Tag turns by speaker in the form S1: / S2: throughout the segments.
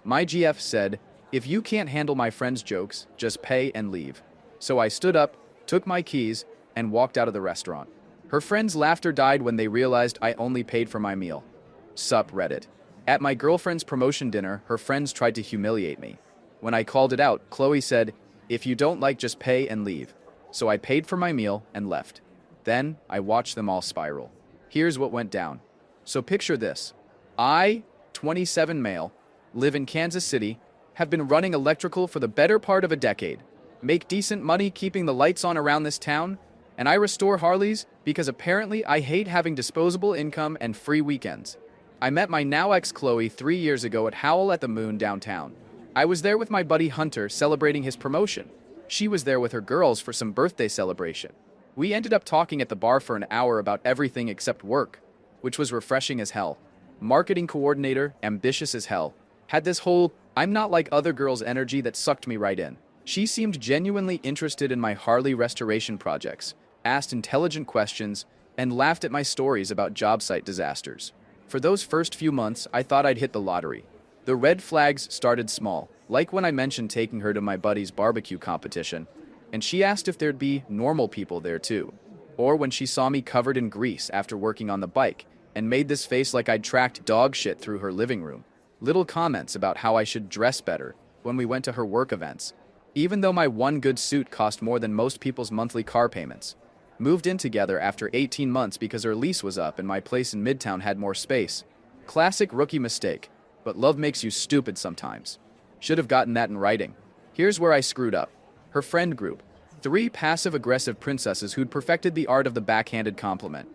S1: My GF said, "If you can't handle my friend's jokes, just pay and leave." So I stood up, took my keys, and walked out of the restaurant. Her friend's laughter died when they realized I only paid for my meal. Sup, Reddit. At my girlfriend's promotion dinner, her friends tried to humiliate me. When I called it out, Chloe said, "If you don't like, just pay and leave." So I paid for my meal and left. Then I watched them all spiral. Here's what went down. So picture this. I, 27 male, live in Kansas City, have been running electrical for the better part of a decade, make decent money keeping the lights on around this town, and I restore Harleys because apparently I hate having disposable income and free weekends. I met my now ex Chloe 3 years ago at Howl at the Moon downtown. I was there with my buddy Hunter celebrating his promotion. She was there with her girls for some birthday celebration. We ended up talking at the bar for an hour about everything except work, which was refreshing as hell. Marketing coordinator, ambitious as hell. Had this whole "I'm not like other girls" energy that sucked me right in. She seemed genuinely interested in my Harley restoration projects, asked intelligent questions, and laughed at my stories about job site disasters. For those first few months, I thought I'd hit the lottery. The red flags started small, like when I mentioned taking her to my buddy's barbecue competition, and she asked if there'd be normal people there too. Or when she saw me covered in grease after working on the bike, and made this face like I'd tracked dog shit through her living room. Little comments about how I should dress better when we went to her work events, even though my one good suit cost more than most people's monthly car payments. Moved in together after 18 months because her lease was up and my place in Midtown had more space. Classic rookie mistake, but love makes you stupid sometimes. Should have gotten that in writing. Here's where I screwed up. Her friend group. 3 passive-aggressive princesses who'd perfected the art of the backhanded compliment.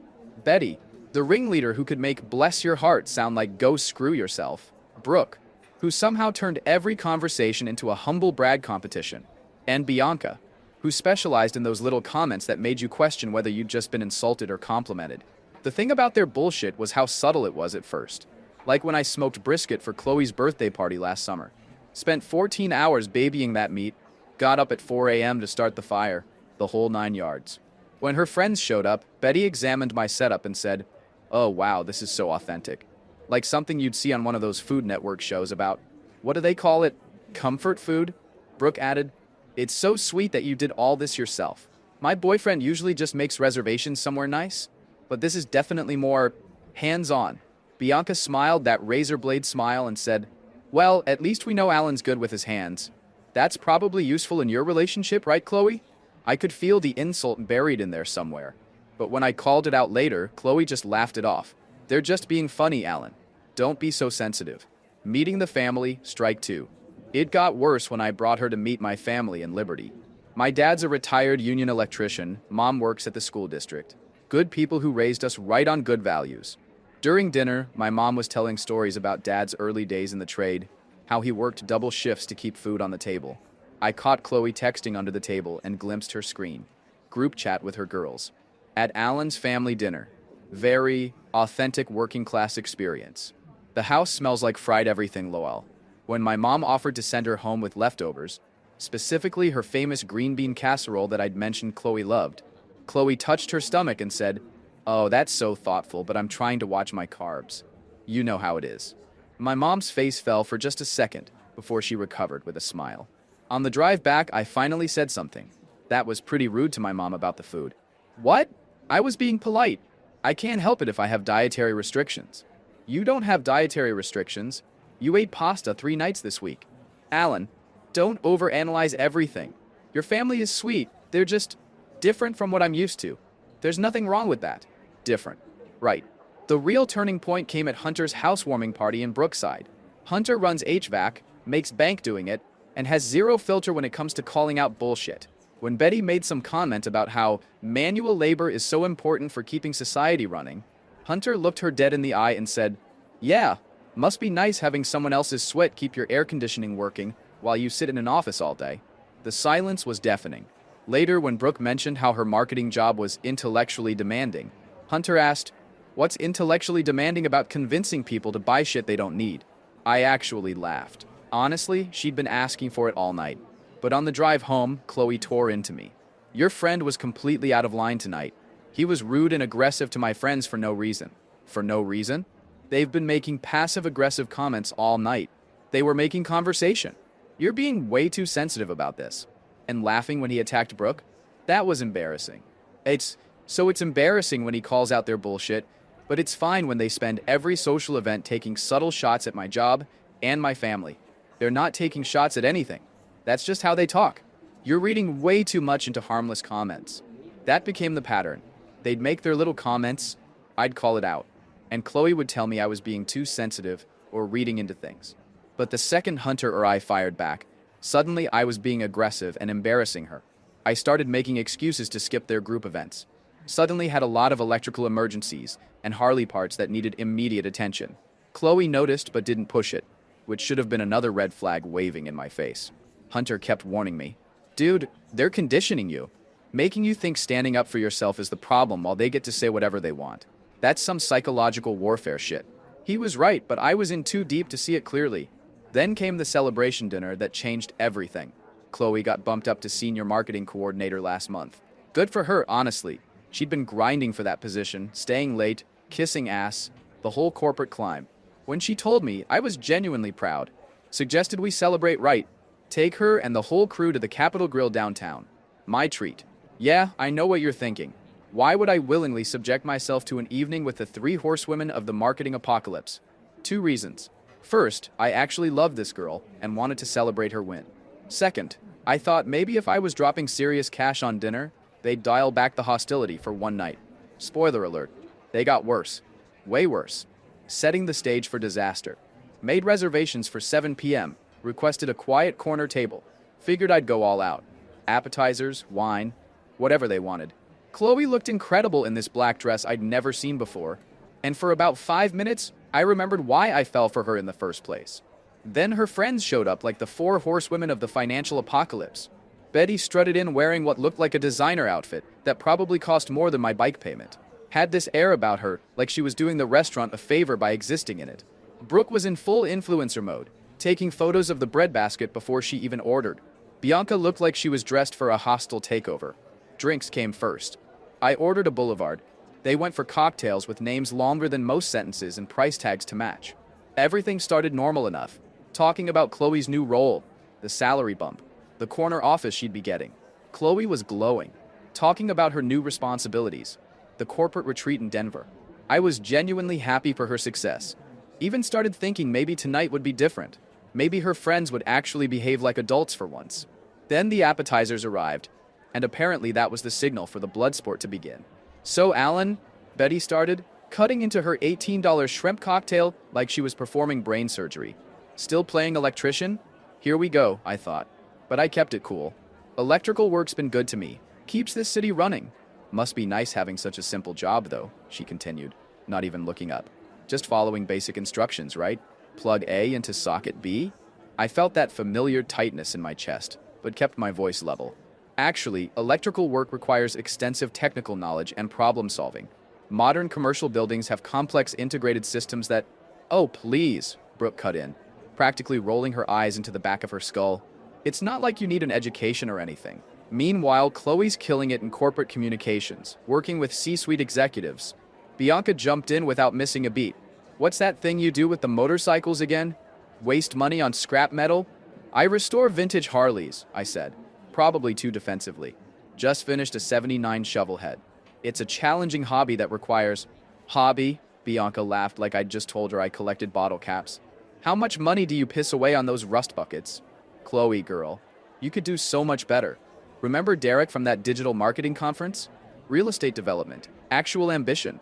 S1: Betty, the ringleader who could make "bless your heart" sound like "go screw yourself." Brooke, who somehow turned every conversation into a humble brag competition. And Bianca, who specialized in those little comments that made you question whether you'd just been insulted or complimented. The thing about their bullshit was how subtle it was at first. Like when I smoked brisket for Chloe's birthday party last summer. Spent 14 hours babying that meat, got up at 4 a.m. to start the fire, the whole 9 yards. When her friends showed up, Betty examined my setup and said, "Oh wow, this is so authentic." Like something you'd see on one of those Food Network shows about, what do they call it? Comfort food? Brooke added, "It's so sweet that you did all this yourself. My boyfriend usually just makes reservations somewhere nice, but this is definitely more hands-on." Bianca smiled that razor blade smile and said, "Well, at least we know Alan's good with his hands. That's probably useful in your relationship, right, Chloe?" I could feel the insult buried in there somewhere. But when I called it out later, Chloe just laughed it off. "They're just being funny, Alan. Don't be so sensitive." Meeting the family, strike 2. It got worse when I brought her to meet my family in Liberty. My dad's a retired union electrician, mom works at the school district. Good people who raised us right on good values. During dinner, my mom was telling stories about dad's early days in the trade, how he worked double shifts to keep food on the table. I caught Chloe texting under the table and glimpsed her screen. Group chat with her girls. At Alan's family dinner. Very authentic working class experience. The house smells like fried everything, lol. When my mom offered to send her home with leftovers, specifically her famous green bean casserole that I'd mentioned Chloe loved, Chloe touched her stomach and said, "Oh, that's so thoughtful, but I'm trying to watch my carbs." You know how it is. My mom's face fell for just a second before she recovered with a smile. On the drive back, I finally said something. That was pretty rude to my mom about the food. "What? I was being polite. I can't help it if I have dietary restrictions." "You don't have dietary restrictions. You ate pasta 3 nights this week." "Alan, don't overanalyze everything. Your family is sweet. They're just different from what I'm used to. There's nothing wrong with that." Different. Right. The real turning point came at Hunter's housewarming party in Brookside. Hunter runs HVAC, makes bank doing it, and has zero filter when it comes to calling out bullshit. When Betty made some comment about how manual labor is so important for keeping society running, Hunter looked her dead in the eye and said, "Yeah, must be nice having someone else's sweat keep your air conditioning working while you sit in an office all day." The silence was deafening. Later, when Brooke mentioned how her marketing job was intellectually demanding, Hunter asked, "What's intellectually demanding about convincing people to buy shit they don't need?" I actually laughed. Honestly, she'd been asking for it all night. But on the drive home, Chloe tore into me. "Your friend was completely out of line tonight. He was rude and aggressive to my friends for no reason." For no reason? They've been making passive-aggressive comments all night. They were making conversation. You're being way too sensitive about this. And laughing when he attacked Brooke? That was embarrassing. It's embarrassing when he calls out their bullshit, but it's fine when they spend every social event taking subtle shots at my job and my family. They're not taking shots at anything. That's just how they talk. You're reading way too much into harmless comments. That became the pattern. They'd make their little comments, I'd call it out, and Chloe would tell me I was being too sensitive or reading into things. But the second Hunter or I fired back, suddenly I was being aggressive and embarrassing her. I started making excuses to skip their group events. Suddenly had a lot of electrical emergencies and Harley parts that needed immediate attention. Chloe noticed but didn't push it, which should have been another red flag waving in my face. Hunter kept warning me, "Dude, they're conditioning you, making you think standing up for yourself is the problem while they get to say whatever they want. That's some psychological warfare shit." He was right, but I was in too deep to see it clearly. Then came the celebration dinner that changed everything. Chloe got bumped up to senior marketing coordinator last month. Good for her, honestly. She'd been grinding for that position, staying late, kissing ass, the whole corporate climb. When she told me, I was genuinely proud. Suggested we celebrate right. Take her and the whole crew to the Capitol Grill downtown. My treat. Yeah, I know what you're thinking. Why would I willingly subject myself to an evening with the three horsewomen of the marketing apocalypse? 2 reasons. First, I actually loved this girl and wanted to celebrate her win. Second, I thought maybe if I was dropping serious cash on dinner, they'd dial back the hostility for one night. Spoiler alert, they got worse. Way worse. Setting the stage for disaster. Made reservations for 7 p.m., requested a quiet corner table. Figured I'd go all out. Appetizers, wine, whatever they wanted. Chloe looked incredible in this black dress I'd never seen before, and for about 5 minutes, I remembered why I fell for her in the first place. Then her friends showed up like the 4 horsewomen of the financial apocalypse. Betty strutted in wearing what looked like a designer outfit that probably cost more than my bike payment. Had this air about her like she was doing the restaurant a favor by existing in it. Brooke was in full influencer mode, taking photos of the breadbasket before she even ordered. Bianca looked like she was dressed for a hostile takeover. Drinks came first. I ordered a boulevard. They went for cocktails with names longer than most sentences and price tags to match. Everything started normal enough. Talking about Chloe's new role, the salary bump, the corner office she'd be getting. Chloe was glowing, talking about her new responsibilities, the corporate retreat in Denver. I was genuinely happy for her success. Even started thinking maybe tonight would be different. Maybe her friends would actually behave like adults for once. Then the appetizers arrived, and apparently that was the signal for the blood sport to begin. "So, Alan," Betty started, cutting into her $18 shrimp cocktail like she was performing brain surgery. "Still playing electrician? Here we go," I thought. But I kept it cool. "Electrical work's been good to me. Keeps this city running. Must be nice having such a simple job, though," she continued, not even looking up. "Just following basic instructions, right? Plug A into socket B?" I felt that familiar tightness in my chest, but kept my voice level. Actually, electrical work requires extensive technical knowledge and problem solving. Modern commercial buildings have complex integrated systems that... "Oh, please," Brooke cut in, practically rolling her eyes into the back of her skull. "It's not like you need an education or anything." Meanwhile, Chloe's killing it in corporate communications, working with C-suite executives. Bianca jumped in without missing a beat. "What's that thing you do with the motorcycles again? Waste money on scrap metal?" "I restore vintage Harleys," I said, probably too defensively. "Just finished a '79 Shovelhead. It's a challenging hobby that requires..." "Hobby?" Bianca laughed like I'd just told her I collected bottle caps. "How much money do you piss away on those rust buckets?" "Chloe, girl, you could do so much better. Remember Derek from that digital marketing conference? Real estate development. Actual ambition."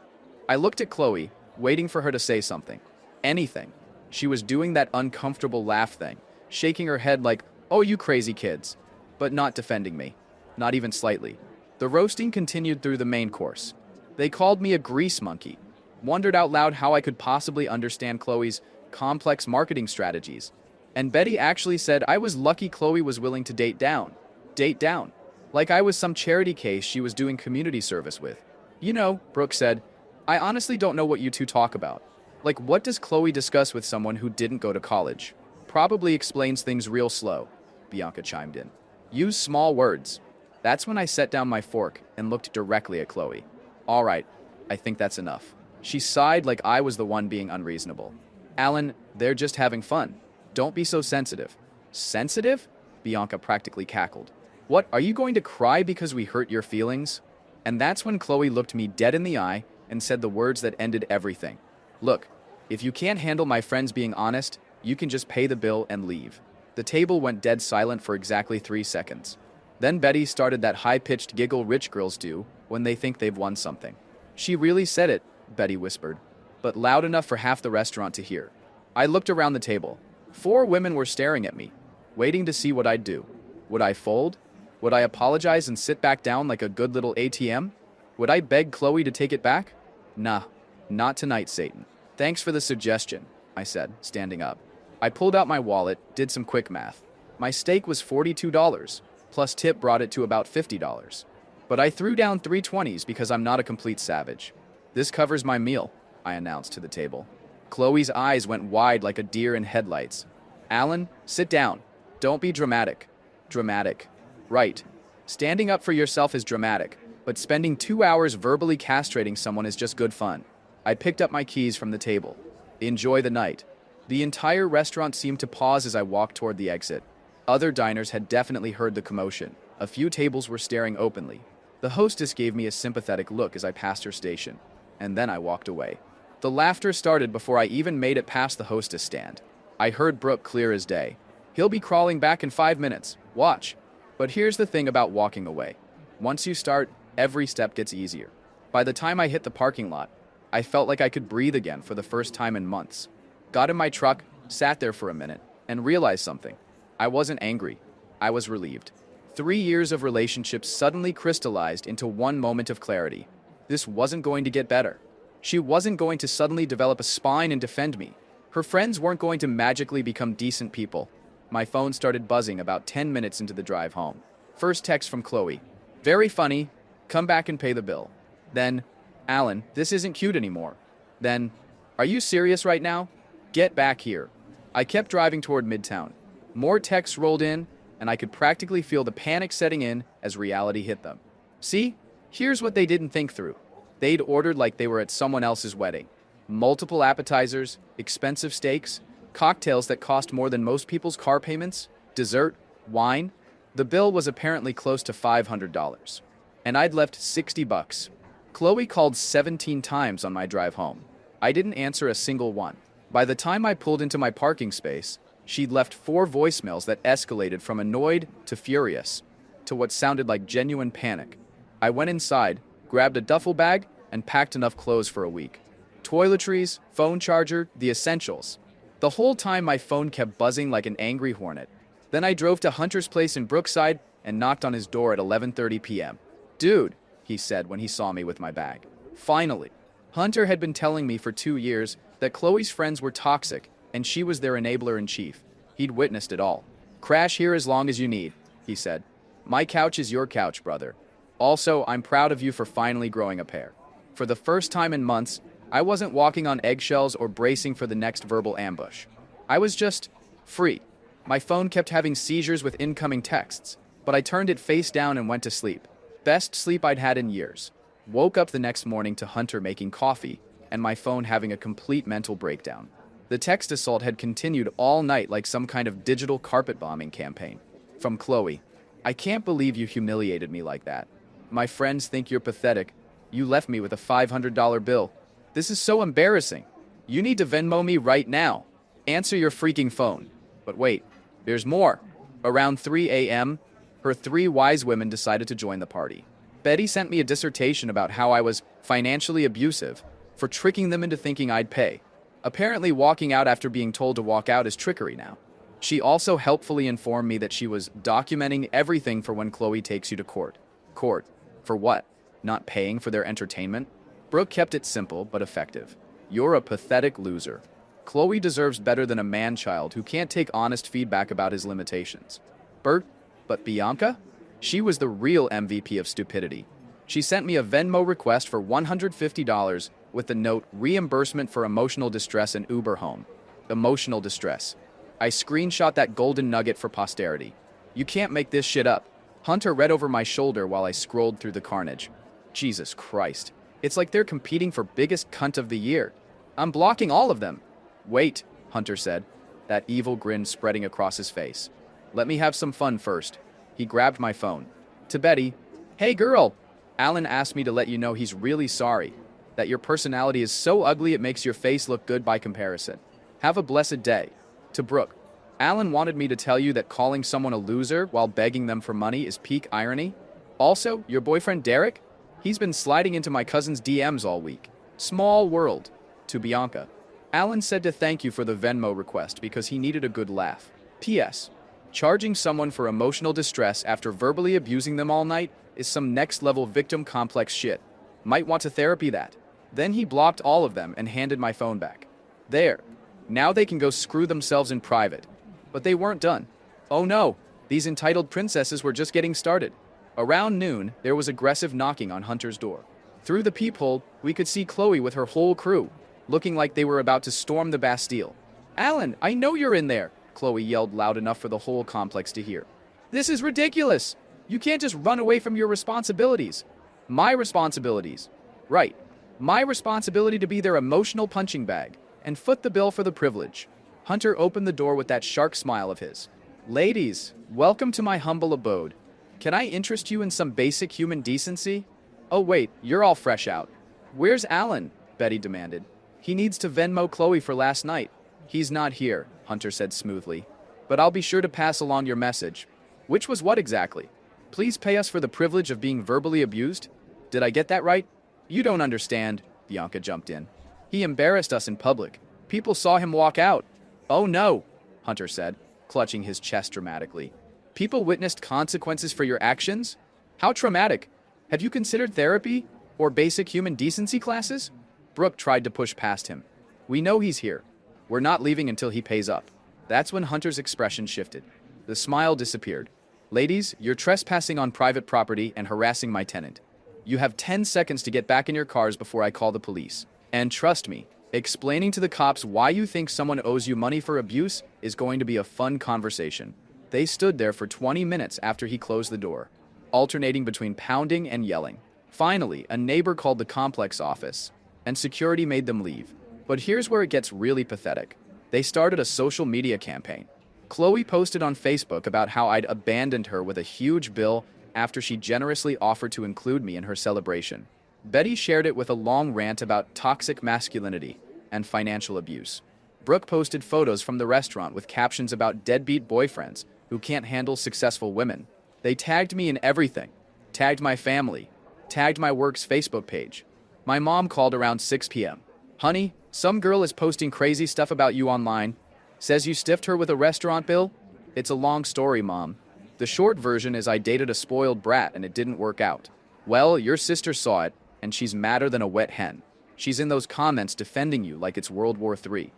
S1: I looked at Chloe, waiting for her to say something. Anything. She was doing that uncomfortable laugh thing, shaking her head like, "Oh, you crazy kids," but not defending me. Not even slightly. The roasting continued through the main course. They called me a grease monkey. Wondered out loud how I could possibly understand Chloe's complex marketing strategies. And Betty actually said I was lucky Chloe was willing to date down. Date down. Like I was some charity case she was doing community service with. "You know," Brooke said, "I honestly don't know what you two talk about. Like, what does Chloe discuss with someone who didn't go to college?" "Probably explains things real slow," Bianca chimed in. "Use small words." That's when I set down my fork and looked directly at Chloe. "All right, I think that's enough." She sighed like I was the one being unreasonable. "Alan, they're just having fun. Don't be so sensitive. Sensitive? Bianca practically cackled. What, are you going to cry because we hurt your feelings? And that's when Chloe looked me dead in the eye and said the words that ended everything. Look, if you can't handle my friends being honest, you can just pay the bill and leave. The table went dead silent for exactly 3 seconds. Then Betty started that high-pitched giggle rich girls do when they think they've won something. She really said it, Betty whispered, but loud enough for half the restaurant to hear. I looked around the table. 4 women were staring at me, waiting to see what I'd do. Would I fold? Would I apologize and sit back down like a good little ATM? Would I beg Chloe to take it back? Nah, not tonight, Satan. Thanks for the suggestion, I said, standing up. I pulled out my wallet, did some quick math. My steak was $42, plus tip brought it to about $50. But I threw down 3 20s because I'm not a complete savage. This covers my meal, I announced to the table. Chloe's eyes went wide like a deer in headlights. Alan, sit down. Don't be dramatic. Dramatic. Right. Standing up for yourself is dramatic, but spending 2 hours verbally castrating someone is just good fun. I picked up my keys from the table. Enjoy the night. The entire restaurant seemed to pause as I walked toward the exit. Other diners had definitely heard the commotion. A few tables were staring openly. The hostess gave me a sympathetic look as I passed her station, and then I walked away. The laughter started before I even made it past the hostess stand. I heard Brooke clear as day. He'll be crawling back in 5 minutes. Watch. But here's the thing about walking away. Once you start, every step gets easier. By the time I hit the parking lot, I felt like I could breathe again for the first time in months. Got in my truck, sat there for a minute, and realized something. I wasn't angry. I was relieved. 3 years of relationships suddenly crystallized into one moment of clarity. This wasn't going to get better. She wasn't going to suddenly develop a spine and defend me. Her friends weren't going to magically become decent people. My phone started buzzing about 10 minutes into the drive home. First text from Chloe. Very funny. Come back and pay the bill. Then, Alan, this isn't cute anymore. Then, are you serious right now? Get back here. I kept driving toward Midtown. More texts rolled in, and I could practically feel the panic setting in as reality hit them. See? Here's what they didn't think through. They'd ordered like they were at someone else's wedding. Multiple appetizers, expensive steaks, cocktails that cost more than most people's car payments, dessert, wine. The bill was apparently close to $500. And I'd left $60. Chloe called 17 times on my drive home. I didn't answer a single one. By the time I pulled into my parking space, she'd left 4 voicemails that escalated from annoyed to furious to what sounded like genuine panic. I went inside, grabbed a duffel bag, and packed enough clothes for a week. Toiletries, phone charger, the essentials. The whole time my phone kept buzzing like an angry hornet. Then I drove to Hunter's place in Brookside and knocked on his door at 11:30 p.m. Dude, he said when he saw me with my bag. Finally. Hunter had been telling me for 2 years that Chloe's friends were toxic and she was their enabler-in-chief. He'd witnessed it all. Crash here as long as you need, he said. My couch is your couch, brother. Also, I'm proud of you for finally growing a pair. For the first time in months, I wasn't walking on eggshells or bracing for the next verbal ambush. I was just free. My phone kept having seizures with incoming texts, but I turned it face down and went to sleep. Best sleep I'd had in years. Woke up the next morning to Hunter making coffee and my phone having a complete mental breakdown. The text assault had continued all night like some kind of digital carpet bombing campaign. From Chloe. I can't believe you humiliated me like that. My friends think you're pathetic. You left me with a $500 bill. This is so embarrassing. You need to Venmo me right now. Answer your freaking phone. But wait, there's more. Around 3 a.m., her 3 wise women decided to join the party. Betty sent me a dissertation about how I was financially abusive for tricking them into thinking I'd pay. Apparently walking out after being told to walk out is trickery now. She also helpfully informed me that she was documenting everything for when Chloe takes you to court. Court? For what? Not paying for their entertainment? Brooke kept it simple but effective. You're a pathetic loser. Chloe deserves better than a man-child who can't take honest feedback about his limitations. But Bianca? She was the real MVP of stupidity. She sent me a Venmo request for $150 with the note, reimbursement for emotional distress and Uber home. Emotional distress. I screenshot that golden nugget for posterity. You can't make this shit up. Hunter read over my shoulder while I scrolled through the carnage. Jesus Christ. It's like they're competing for biggest cunt of the year. I'm blocking all of them. Wait, Hunter said. that evil grin spreading across his face. Let me have some fun first. He grabbed my phone. To Betty, hey girl, Alan asked me to let you know he's really sorry, that your personality is so ugly it makes your face look good by comparison. Have a blessed day. To Brooke, Alan wanted me to tell you that calling someone a loser while begging them for money is peak irony. Also, your boyfriend Derek? He's been sliding into my cousin's DMs all week. Small world. To Bianca, Alan said to thank you for the Venmo request because he needed a good laugh. P.S. Charging someone for emotional distress after verbally abusing them all night is some next-level victim complex shit. Might want to therapy that. Then he blocked all of them and handed my phone back. There. Now they can go screw themselves in private. But they weren't done. Oh no, these entitled princesses were just getting started. Around noon, there was aggressive knocking on Hunter's door. Through the peephole, we could see Chloe with her whole crew, looking like they were about to storm the Bastille. Alan, I know you're in there, Chloe yelled loud enough for the whole complex to hear. This is ridiculous. You can't just run away from your responsibilities. My responsibilities. Right. My responsibility to be their emotional punching bag and foot the bill for the privilege. Hunter opened the door with that shark smile of his. Ladies, welcome to my humble abode. Can I interest you in some basic human decency? Oh wait, you're all fresh out. Where's Alan? Betty demanded. He needs to Venmo Chloe for last night. He's not here, Hunter said smoothly. But I'll be sure to pass along your message. Which was what exactly? Please pay us for the privilege of being verbally abused? Did I get that right? You don't understand, Bianca jumped in. He embarrassed us in public. People saw him walk out. Oh no, Hunter said, clutching his chest dramatically. People witnessed consequences for your actions? How traumatic. Have you considered therapy or basic human decency classes? Brooke tried to push past him. We know he's here. We're not leaving until he pays up. That's when Hunter's expression shifted. The smile disappeared. Ladies, you're trespassing on private property and harassing my tenant. You have 10 seconds to get back in your cars before I call the police. And trust me, explaining to the cops why you think someone owes you money for abuse is going to be a fun conversation. They stood there for 20 minutes after he closed the door, alternating between pounding and yelling. Finally, a neighbor called the complex office, and security made them leave. But here's where it gets really pathetic. They started a social media campaign. Chloe posted on Facebook about how I'd abandoned her with a huge bill after she generously offered to include me in her celebration. Betty shared it with a long rant about toxic masculinity and financial abuse. Brooke posted photos from the restaurant with captions about deadbeat boyfriends who can't handle successful women. They tagged me in everything. Tagged my family. Tagged my work's Facebook page. My mom called around 6 p.m. Honey, some girl is posting crazy stuff about you online. Says you stiffed her with a restaurant bill? It's a long story, Mom. The short version is I dated a spoiled brat and it didn't work out. Well, your sister saw it, and she's madder than a wet hen. She's in those comments defending you like it's World War III.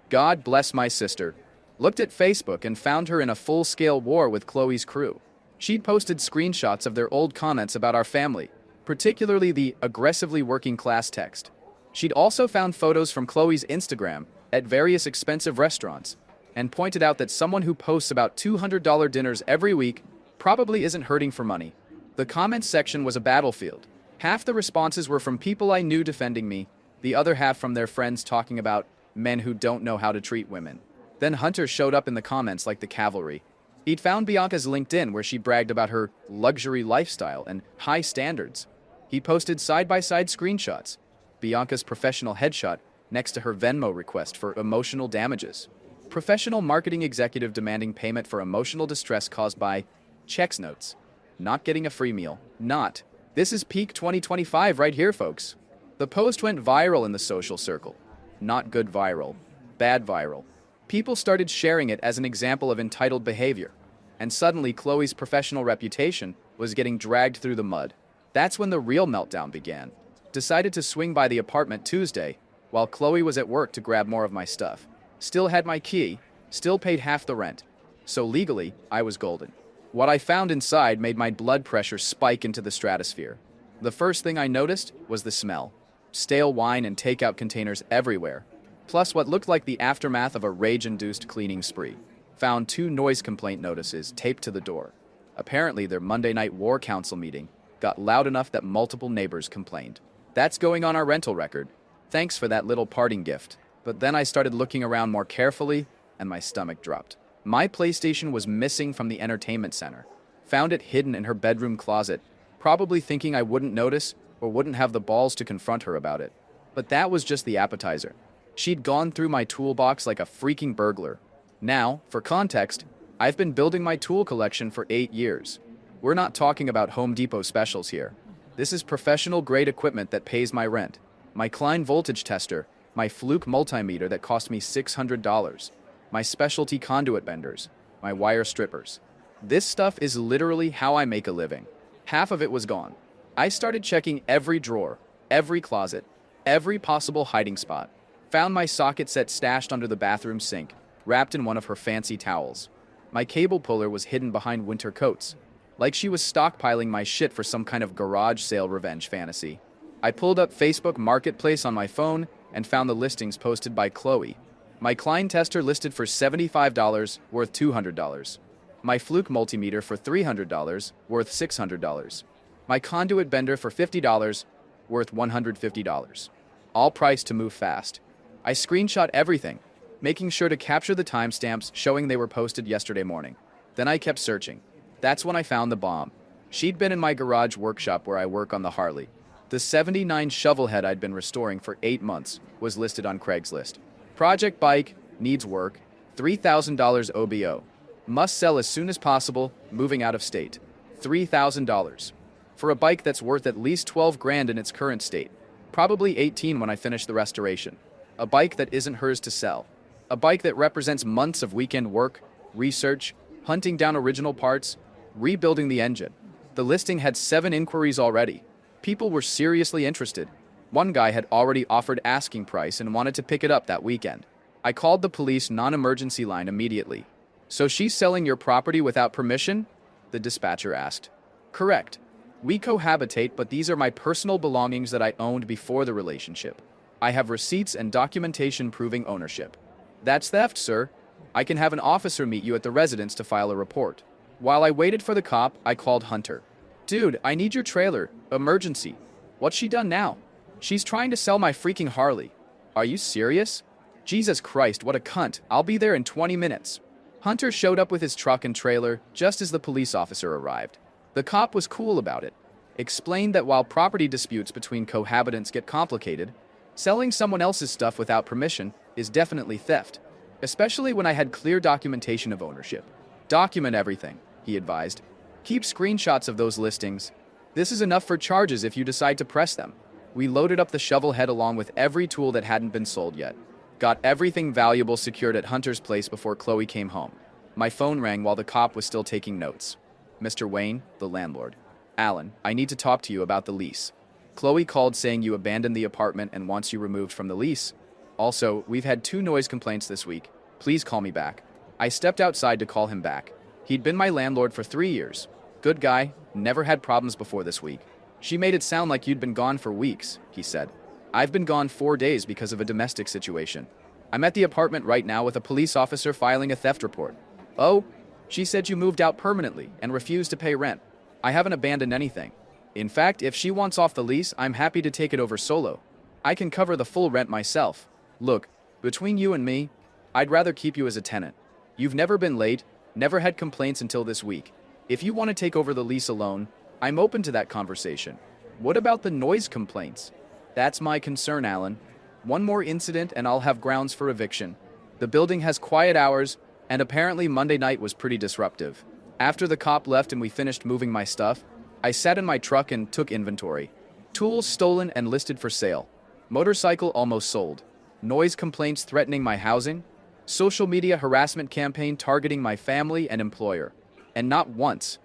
S1: God bless my sister. Looked at Facebook and found her in a full-scale war with Chloe's crew. She'd posted screenshots of their old comments about our family, particularly the aggressively working-class text. She'd also found photos from Chloe's Instagram at various expensive restaurants, and pointed out that someone who posts about $200 dinners every week probably isn't hurting for money. The comments section was a battlefield. Half the responses were from people I knew defending me, the other half from their friends talking about men who don't know how to treat women. Then Hunter showed up in the comments like the cavalry. He'd found Bianca's LinkedIn where she bragged about her luxury lifestyle and high standards. He posted side-by-side screenshots, Bianca's professional headshot next to her Venmo request for emotional damages. Professional marketing executive demanding payment for emotional distress caused by checks notes. Not getting a free meal. Not. This is peak 2025 right here, folks. The post went viral in the social circle. Not good viral. Bad viral. People started sharing it as an example of entitled behavior. And suddenly Chloe's professional reputation was getting dragged through the mud. That's when the real meltdown began. Decided to swing by the apartment Tuesday, while Chloe was at work to grab more of my stuff. Still had my key, still paid half the rent. So legally, I was golden. What I found inside made my blood pressure spike into the stratosphere. The first thing I noticed was the smell. Stale wine and takeout containers everywhere. Plus what looked like the aftermath of a rage-induced cleaning spree. Found 2 noise complaint notices taped to the door. Apparently their Monday night war council meeting got loud enough that multiple neighbors complained. That's going on our rental record. Thanks for that little parting gift. But then I started looking around more carefully, and my stomach dropped. My PlayStation was missing from the entertainment center. Found it hidden in her bedroom closet, probably thinking I wouldn't notice or wouldn't have the balls to confront her about it. But that was just the appetizer. She'd gone through my toolbox like a freaking burglar. Now, for context, I've been building my tool collection for 8 years. We're not talking about Home Depot specials here. This is professional-grade equipment that pays my rent. My Klein voltage tester, my Fluke multimeter that cost me $600, my specialty conduit benders, my wire strippers. This stuff is literally how I make a living. Half of it was gone. I started checking every drawer, every closet, every possible hiding spot. Found my socket set stashed under the bathroom sink, wrapped in one of her fancy towels. My cable puller was hidden behind winter coats, like she was stockpiling my shit for some kind of garage sale revenge fantasy. I pulled up Facebook Marketplace on my phone and found the listings posted by Chloe. My Klein tester listed for $75, worth $200. My Fluke multimeter for $300, worth $600. My conduit bender for $50, worth $150. All priced to move fast. I screenshot everything, making sure to capture the timestamps showing they were posted yesterday morning. Then I kept searching. That's when I found the bomb. She'd been in my garage workshop where I work on the Harley. The '79 shovelhead I'd been restoring for 8 months was listed on Craigslist. Project bike, needs work, $3,000 OBO. Must sell as soon as possible, moving out of state. $3,000. For a bike that's worth at least 12 grand in its current state. Probably 18 when I finish the restoration. A bike that isn't hers to sell. A bike that represents months of weekend work, research, hunting down original parts, rebuilding the engine. The listing had 7 inquiries already. People were seriously interested. One guy had already offered asking price and wanted to pick it up that weekend. I called the police non-emergency line immediately. "So she's selling your property without permission?" the dispatcher asked. "Correct. We cohabitate, but these are my personal belongings that I owned before the relationship. I have receipts and documentation proving ownership." "That's theft, sir. I can have an officer meet you at the residence to file a report." While I waited for the cop, I called Hunter. "Dude, I need your trailer. Emergency." "What's she done now?" "She's trying to sell my freaking Harley." "Are you serious?" "Jesus Christ, what a cunt. I'll be there in 20 minutes. Hunter showed up with his truck and trailer just as the police officer arrived. The cop was cool about it. Explained that while property disputes between cohabitants get complicated, selling someone else's stuff without permission is definitely theft, especially when I had clear documentation of ownership. "Document everything," he advised. "Keep screenshots of those listings. This is enough for charges if you decide to press them." We loaded up the shovel head along with every tool that hadn't been sold yet. Got everything valuable secured at Hunter's place before Chloe came home. My phone rang while the cop was still taking notes. "Mr. Wayne, the landlord. Alan, I need to talk to you about the lease. Chloe called saying you abandoned the apartment and wants you removed from the lease. Also, we've had 2 noise complaints this week. Please call me back." I stepped outside to call him back. He'd been my landlord for 3 years. Good guy, never had problems before this week. "She made it sound like you'd been gone for weeks," he said. "I've been gone 4 days because of a domestic situation. I'm at the apartment right now with a police officer filing a theft report." "Oh, she said you moved out permanently and refused to pay rent." "I haven't abandoned anything. In fact, if she wants off the lease, I'm happy to take it over solo. I can cover the full rent myself. Look, between you and me, I'd rather keep you as a tenant. You've never been late, never had complaints until this week. If you want to take over the lease alone, I'm open to that conversation." "What about the noise complaints?" "That's my concern, Alan. One more incident and I'll have grounds for eviction. The building has quiet hours, and apparently Monday night was pretty disruptive. After the cop left and we finished moving my stuff, I sat in my truck and took inventory. Tools stolen and listed for sale. Motorcycle almost sold. Noise complaints threatening my housing. Social media harassment campaign targeting my family and employer. And not once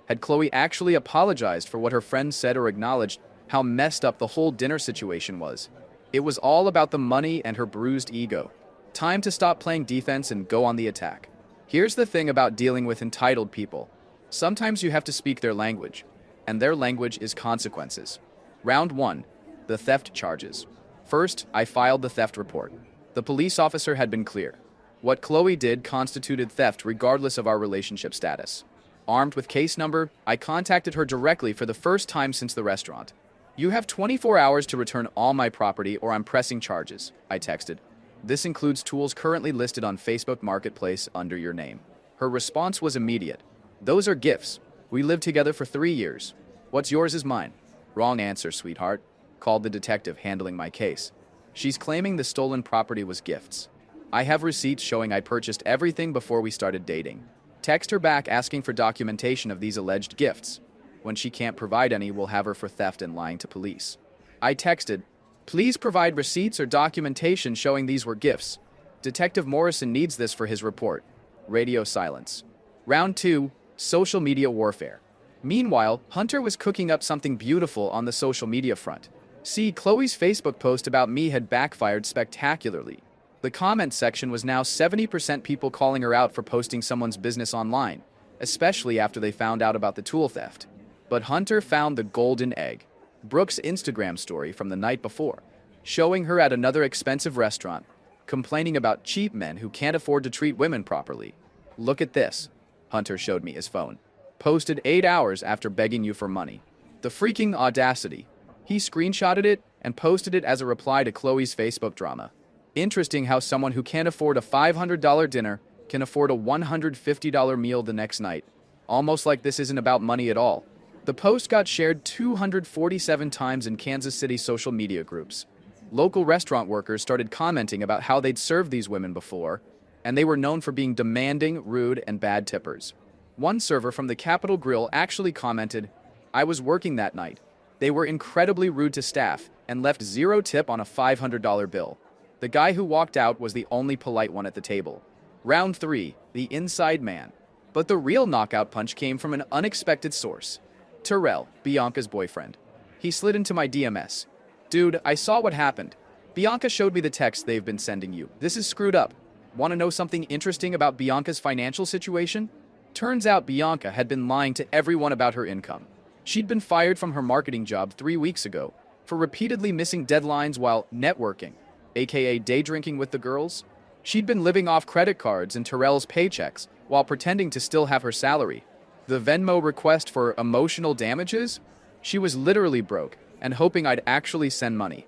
S1: had Chloe actually apologized for what her friends said or acknowledged how messed up the whole dinner situation was. It was all about the money and her bruised ego. Time to stop playing defense and go on the attack. Here's the thing about dealing with entitled people. Sometimes you have to speak their language, and their language is consequences. Round 1. The theft charges. First, I filed the theft report. The police officer had been clear. What Chloe did constituted theft regardless of our relationship status. Armed with case number, I contacted her directly for the first time since the restaurant. "You have 24 hours to return all my property or I'm pressing charges," I texted. This includes tools currently listed on Facebook Marketplace under your name. Her response was immediate. Those are gifts. We lived together for 3 years. What's yours is mine. Wrong answer, sweetheart, called the detective handling my case. She's claiming the stolen property was gifts. I have receipts showing I purchased everything before we started dating. Text her back asking for documentation of these alleged gifts. When she can't provide any, we'll have her for theft and lying to police. I texted, please provide receipts or documentation showing these were gifts. Detective Morrison needs this for his report. Radio silence. Round 2, social media warfare. Meanwhile, Hunter was cooking up something beautiful on the social media front. See, Chloe's Facebook post about me had backfired spectacularly. The comment section was now 70% people calling her out for posting someone's business online, especially after they found out about the tool theft. But Hunter found the golden egg. Brooke's Instagram story from the night before, showing her at another expensive restaurant, complaining about cheap men who can't afford to treat women properly. Look at this. Hunter showed me his phone. Posted 8 hours after begging you for money. The freaking audacity. He screenshotted it and posted it as a reply to Chloe's Facebook drama. Interesting how someone who can't afford a $500 dinner can afford a $150 meal the next night. Almost like this isn't about money at all. The post got shared 247 times in Kansas City social media groups. Local restaurant workers started commenting about how they'd served these women before, and they were known for being demanding, rude, and bad tippers. One server from the Capitol Grill actually commented, I was working that night. They were incredibly rude to staff and left 0 tip on a $500 bill. The guy who walked out was the only polite one at the table. Round 3, the inside man. But the real knockout punch came from an unexpected source. Terrell, Bianca's boyfriend. He slid into my DMS. Dude, I saw what happened. Bianca showed me the text they've been sending you. This is screwed up. Want to know something interesting about Bianca's financial situation? Turns out Bianca had been lying to everyone about her income. She'd been fired from her marketing job 3 weeks ago for repeatedly missing deadlines while networking, aka day drinking with the girls. She'd been living off credit cards and Terrell's paychecks while pretending to still have her salary. The Venmo request for emotional damages? She was literally broke and hoping I'd actually send money.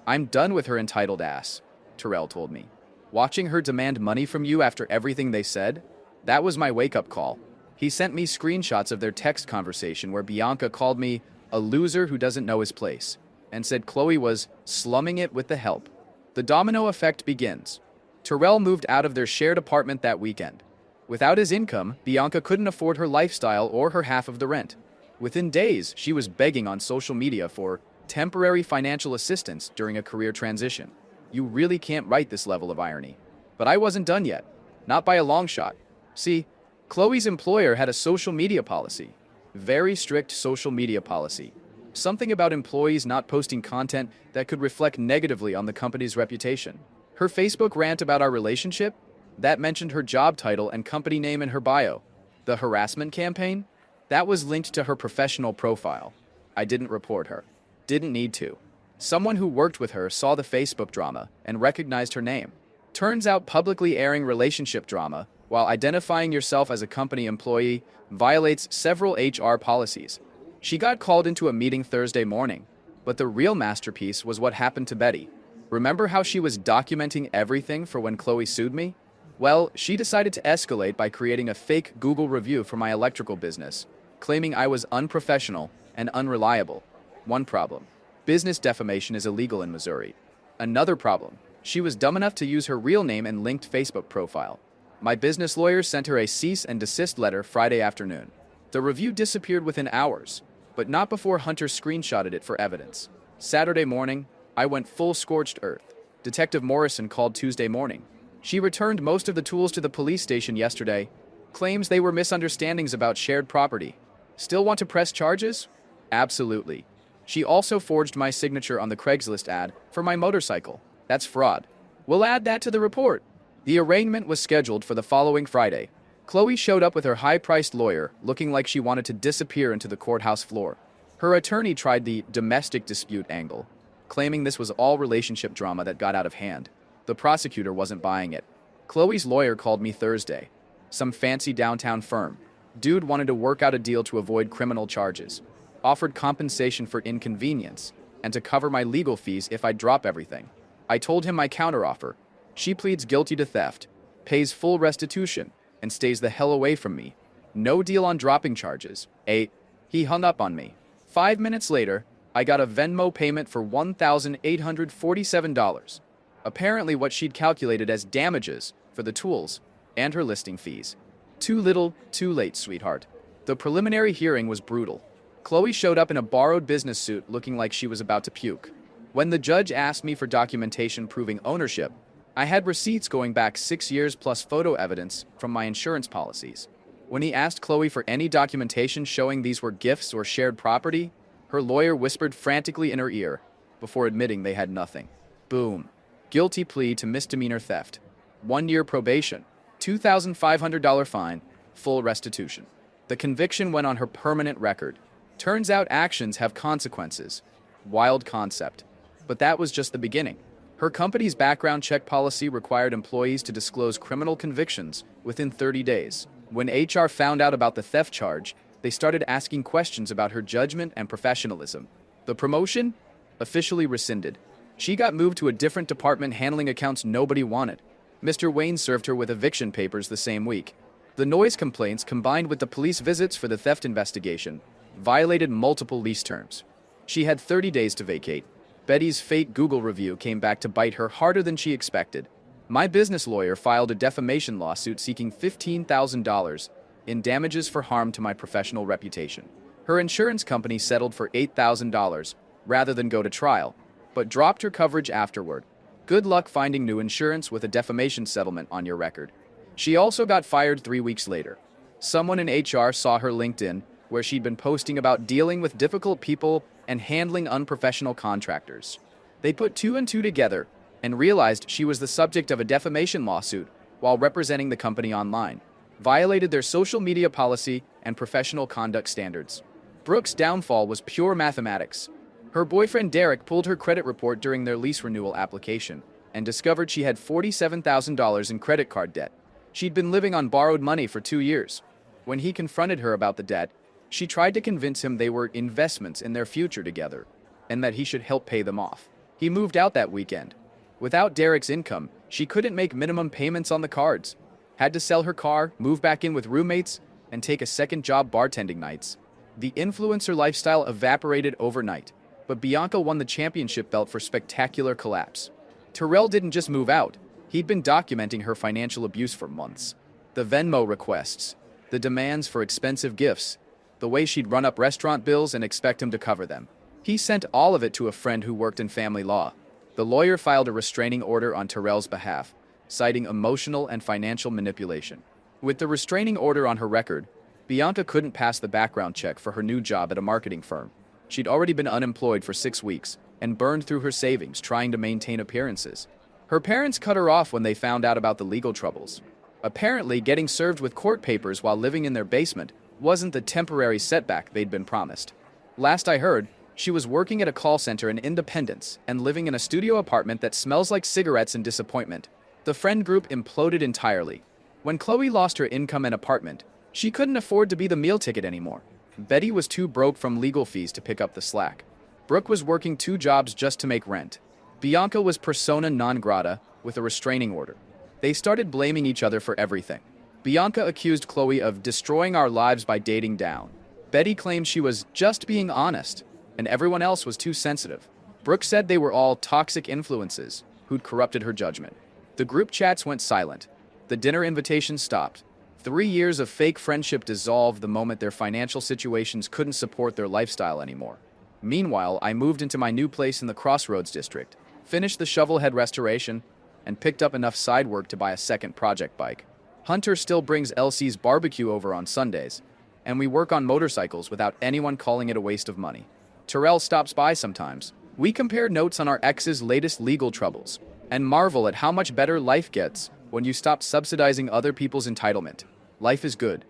S1: I'm done with her entitled ass, Terrell told me. Watching her demand money from you after everything they said? That was my wake-up call. He sent me screenshots of their text conversation where Bianca called me a loser who doesn't know his place and said Chloe was slumming it with the help. The domino effect begins. Terrell moved out of their shared apartment that weekend. Without his income, Bianca couldn't afford her lifestyle or her half of the rent. Within days, she was begging on social media for temporary financial assistance during a career transition. You really can't write this level of irony. But I wasn't done yet. Not by a long shot. See, Chloe's employer had a social media policy. Very strict social media policy. Something about employees not posting content that could reflect negatively on the company's reputation. Her Facebook rant about our relationship? That mentioned her job title and company name in her bio. The harassment campaign? That was linked to her professional profile. I didn't report her. Didn't need to. Someone who worked with her saw the Facebook drama and recognized her name. Turns out publicly airing relationship drama while identifying yourself as a company employee violates several HR policies. She got called into a meeting Thursday morning, but the real masterpiece was what happened to Betty. Remember how she was documenting everything for when Chloe sued me? Well, she decided to escalate by creating a fake Google review for my electrical business, claiming I was unprofessional and unreliable. One problem: business defamation is illegal in Missouri. Another problem: she was dumb enough to use her real name and linked Facebook profile. My business lawyer sent her a cease and desist letter Friday afternoon. The review disappeared within hours, but not before Hunter screenshotted it for evidence. Saturday morning, I went full scorched earth. Detective Morrison called Tuesday morning. She returned most of the tools to the police station yesterday. Claims they were misunderstandings about shared property. Still want to press charges? Absolutely. She also forged my signature on the Craigslist ad for my motorcycle. That's fraud. We'll add that to the report. The arraignment was scheduled for the following Friday. Chloe showed up with her high-priced lawyer, looking like she wanted to disappear into the courthouse floor. Her attorney tried the domestic dispute angle, claiming this was all relationship drama that got out of hand. The prosecutor wasn't buying it. Chloe's lawyer called me Thursday. Some fancy downtown firm. Dude wanted to work out a deal to avoid criminal charges. Offered compensation for inconvenience and to cover my legal fees if I drop everything. I told him my counteroffer. She pleads guilty to theft, pays full restitution, and stays the hell away from me. No deal on dropping charges. He hung up on me. 5 minutes later, I got a Venmo payment for $1,847. Apparently what she'd calculated as damages for the tools and her listing fees. Too little, too late, sweetheart. The preliminary hearing was brutal. Chloe showed up in a borrowed business suit looking like she was about to puke. When the judge asked me for documentation proving ownership, I had receipts going back 6 years plus photo evidence from my insurance policies. When he asked Chloe for any documentation showing these were gifts or shared property, her lawyer whispered frantically in her ear before admitting they had nothing. Boom. Guilty plea to misdemeanor theft. 1 year probation. $2,500 fine. Full restitution. The conviction went on her permanent record. Turns out actions have consequences. Wild concept. But that was just the beginning. Her company's background check policy required employees to disclose criminal convictions within 30 days. When HR found out about the theft charge, they started asking questions about her judgment and professionalism. The promotion? Officially rescinded. She got moved to a different department handling accounts nobody wanted. Mr. Wayne served her with eviction papers the same week. The noise complaints, combined with the police visits for the theft investigation, violated multiple lease terms. She had 30 days to vacate. Betty's fake Google review came back to bite her harder than she expected. My business lawyer filed a defamation lawsuit seeking $15,000 in damages for harm to my professional reputation. Her insurance company settled for $8,000 rather than go to trial, but dropped her coverage afterward. Good luck finding new insurance with a defamation settlement on your record. She also got fired 3 weeks later. Someone in HR saw her LinkedIn, where she'd been posting about dealing with difficult people and handling unprofessional contractors. They put two and two together and realized she was the subject of a defamation lawsuit while representing the company online, violated their social media policy and professional conduct standards. Brooke's downfall was pure mathematics. Her boyfriend Derek pulled her credit report during their lease renewal application and discovered she had $47,000 in credit card debt. She'd been living on borrowed money for 2 years. When he confronted her about the debt, she tried to convince him they were investments in their future together and that he should help pay them off. He moved out that weekend. Without Derek's income, she couldn't make minimum payments on the cards. Had to sell her car, move back in with roommates, and take a second job bartending nights. The influencer lifestyle evaporated overnight, but Bianca won the championship belt for spectacular collapse. Terrell didn't just move out. He'd been documenting her financial abuse for months. The Venmo requests, the demands for expensive gifts, the way she'd run up restaurant bills and expect him to cover them. He sent all of it to a friend who worked in family law. The lawyer filed a restraining order on Terrell's behalf, citing emotional and financial manipulation. With the restraining order on her record, Bianca couldn't pass the background check for her new job at a marketing firm. She'd already been unemployed for 6 weeks and burned through her savings trying to maintain appearances. Her parents cut her off when they found out about the legal troubles. Apparently, getting served with court papers while living in their basement wasn't the temporary setback they'd been promised. Last I heard, she was working at a call center in Independence and living in a studio apartment that smells like cigarettes and disappointment. The friend group imploded entirely. When Chloe lost her income and apartment, she couldn't afford to be the meal ticket anymore. Betty was too broke from legal fees to pick up the slack. Brooke was working 2 jobs just to make rent. Bianca was persona non grata with a restraining order. They started blaming each other for everything. Bianca accused Chloe of destroying our lives by dating down. Betty claimed she was just being honest, and everyone else was too sensitive. Brooke said they were all toxic influences who'd corrupted her judgment. The group chats went silent. The dinner invitations stopped. 3 years of fake friendship dissolved the moment their financial situations couldn't support their lifestyle anymore. Meanwhile, I moved into my new place in the Crossroads district, finished the shovelhead restoration, and picked up enough side work to buy a second project bike. Hunter still brings Elsie's barbecue over on Sundays, and we work on motorcycles without anyone calling it a waste of money. Terrell stops by sometimes. We compare notes on our ex's latest legal troubles, and marvel at how much better life gets when you stop subsidizing other people's entitlement. Life is good.